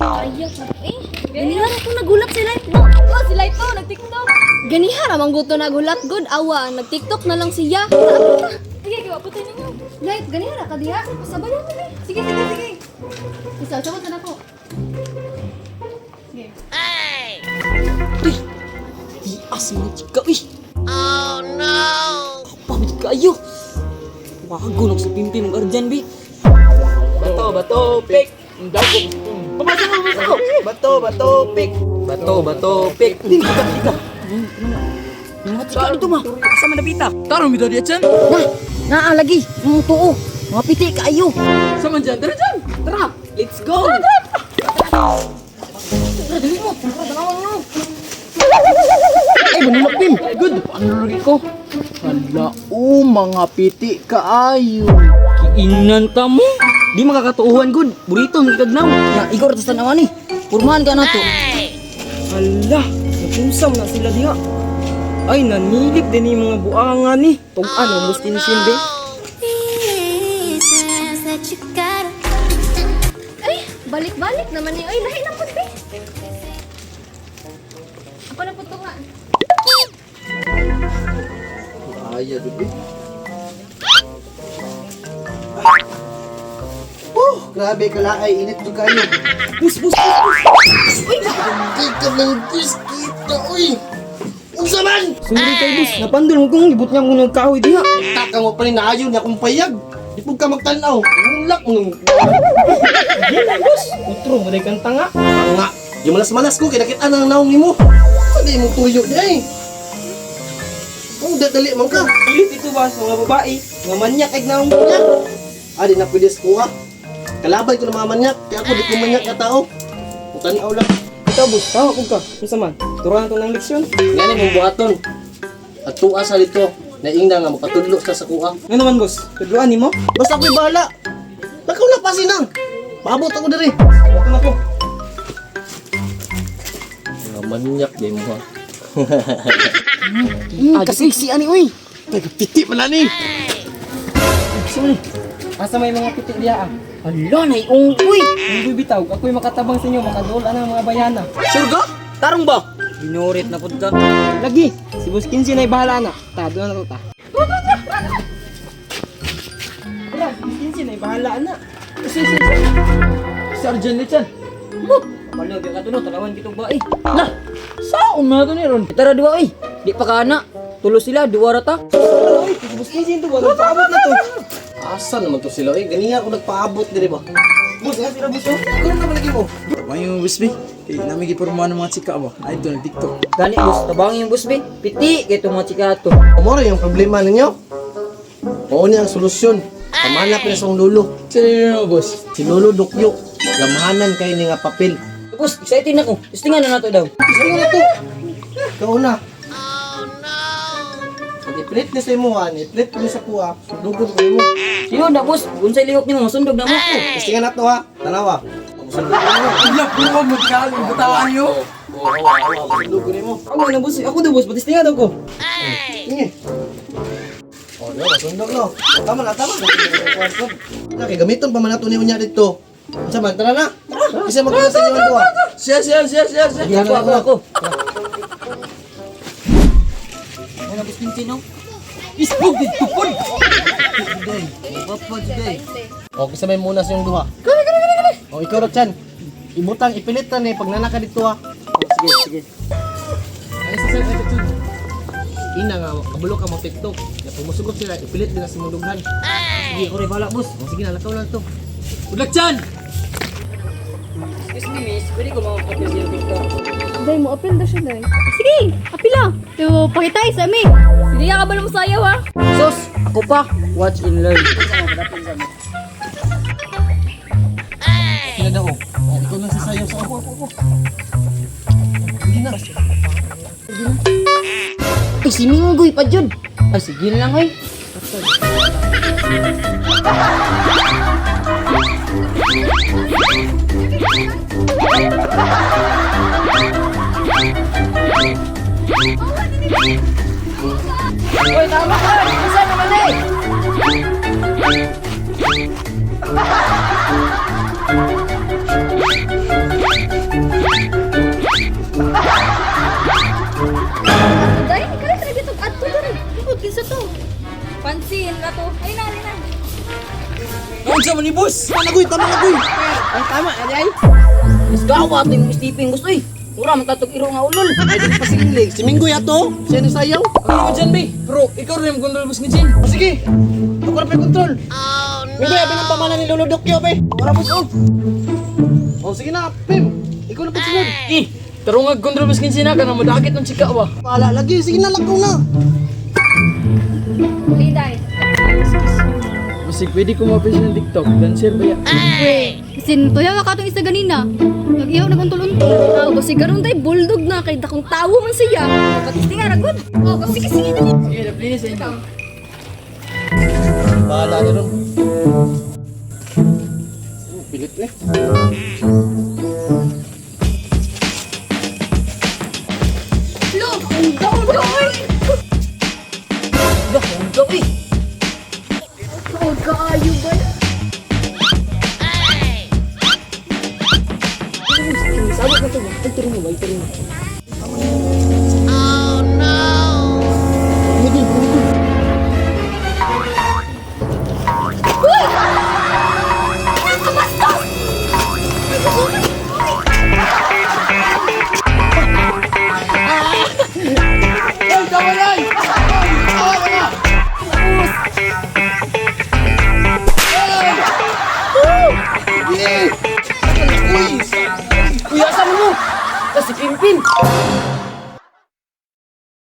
Ayak na eh. Ganihara ko nagulat si Light mo. Oh, si Light to, nag-TikTok. Ganihara mang guto nagulat good. Awa, nag-TikTok na lang siya. Sige, gawa po tayo ninyo. Light, ganihara ka diha. Pasabayan mo eh. Sige, sige, sige. Isa, sabot na ako. Sige. Tias mga chika, uy! Oh no! Kapamit kayo! Wakagunog sa pimpi mong guardian, bi! Bato, pik. Dago. Pabasa ko! Bato, pik. Bato, pik! Hindi ka! Mga chika dito, ma! Asa man napita? Tarong bitaw diya dyan. Naa lagi! Mga tuo! Mga piti kayo! Sama dyan, tara dyan. Tara! Let's go! Tara, dali mo! Tara, dalawan mo! Ay, manulak din. Good. Paano lagi ko? Hala, mga piti kaayo. Kiingnan ta mo! Di makakatuuhan, good! Burito, magkagnaw! Na, ikaw ratas tanawan eh! Purmahan ka na to! Hala, nagusam na sila diha. Ay, nanilip din yung mga buangan ni. Tug-an, ang gusto ni Simbe. Ay, balik-balik naman niyo. Ay, lahi na po eh. Ako na po ito nga. Ay, bebe. Grabe ka lang ay init ko kayo. Bus! Hindi ka lang kita, uy. Unsa man? Sorry kay bus, napandol mo kung ibot niya mo nagkahoy diha. Taka mo pa rin naayon niya kung payag. Di po ka magtanaw. Ulak mo. Bus, utro mo day kang tanga. Nga, yung malas-malas ko, kinakita na ang naong ni mo. Hindi mo tuyo di ay. Oh, dadali man ka. Ilit ito ba sa mga babae, mga manyak ay naong niya. Ah, di na pwede sa kuha. Kalaban ko na mga manyak, kaya ako di ko manyak na tao. Kung tanaw lang. Ikaw bus, tawa ko ka. Unsa man? Turuan to ng leksyon. Yan ang mong buhaton. At tuwa sa dito, naingna nga makatudlo ka sa kuha. Nga naman bus, tudloan nimo? Basta ako'y bahala. Lakaw na pasinang. Paabot ako diri. Wato na ko. Mga manyak di mo ha. Kasi si ani, uy! Titi man na ni. Sige. Asa may mga piti diha ah. Hala, naiungkoy! Ang bibitaw, ako'y makatabang sa inyo, makadola ng mga bayana. Sure ka? Tarong ba? Binorit na po ka. Lagi, si Bus 15 na bahala na. Ta, doon na to ta. Tara, Bus 15 na bahala na. Sergeant Lichan. Kapalo, di ka tulog, talawan kitong ba eh. Lah, saan na ito ni Ron? Tara diwa eh. Di pa ka na. Tulo sila, diwa rata. Oy, si Bus 15 to, wala paabot na to. Asa naman to sila? Ganiya ako nagpaabot diri ba? Bus, nga sila Bus. Oh. Ikaw na malagi mo. Mayo busbi. Kay nami gipormahan ng mga chika ba. Ay doon TikTok. Gani bus, tabangin yung bus be. Piti, kaya itong mga chikato. Umora yung problema ninyo. Oo niya ang solusyon. Pamanap na sa lulo. Sino yun boss? Si Lolo Dukyo. Lamahanan kayo ni nga papel. Bus, excited na ko. Testingan na nato daw. Gusto nga na to. Ikaw na. I-plate na sa imo ha. I-plate ko sa kuha. Sundugon ko mo. Sino na bus? Unsay lihok nimo, masundog na mo ko. Gusto nga na to ha. Tanawa. Sundugon mo. Iyak po ko magkaling butawan nyo. Sundugon mo. Ako na Bus, ako na Bus, patis tinga daw ko. Sige. Oh, no, masundog no. Tama na, tama. Laki, gamiton pa man nato ni unya dito. Sa man, tara na. Isa magkita sa inyo to ha. Siya. Sige, Ako. Ano bus kinsino? Isbog dito po. Papa today. O, kisabay muna sa yung duha. O, ikaw Rochan. Ibutang, ipilit na pag nanaka dito ha. Sige. Ay, sa sir, attitude. Ina nga, kabulo ka mo TikTok. Ya, pag masugot sila, ipilit nila sa mundughan. Sige, ko rin bala bus. O, sige na, lakaw lang to. Ulak chan. Excuse me miss, pwede ko makapagpapis yung TikTok. Day mo, apil na siya, Day. Sige, apila. To, pakitay sa amin. Hindi ka ba mo sayaw, ha? Sus, ako pa. Watch and learn. Sila na o. O, ikaw lang sasayaw sa ako. Sige na. Ay, si Minggoy pa dyan. Ay, sige na lang, ay. Uy, tama ka! Isa naman eh! Pansin na to. Ay na, ay na. Ang sa ni boss! Tama na, Goy! Ay, tama, ay. Mas gawa ito yung stepping gusto eh. Mura, magtatog iro nga ulol. Ay, di pa sinilig. Si Minggoy ato. Siya ni sayaw. Ano mo dyan, bay? Bro, ikaw rin yung gondol boss ni Jin. O sige. Ako na pa-control. Minggoy, abin ang pamana ni Lolo Dokyo, be. Wala po so. O sige na, Pim. Ikaw na pa-sunod. Tarungag gondol boss ni Jin ka na madakit ng chika ba? Paala lagi. Sige na, lakaw na. Liday. Masig, pwede ko mapis ng TikTok. Dancer ba yan? Sin, tuya ka itong isa ganina. Nag-ihaw na untol-untol. Oh, kasi karon tay bulldog na kay dakong tawo man siya. Patis nga ra good. Oh, sige sige. Sige, nablinis sa inyo. Paala na ron. Pilit eh. Look, ang daway. Dah, undaw eh. Oh, kaayo ba? Sabot na ito. Ay, turo mo ba? Ay, turo mo. Kuya, sama mo! Kasi Pimpin!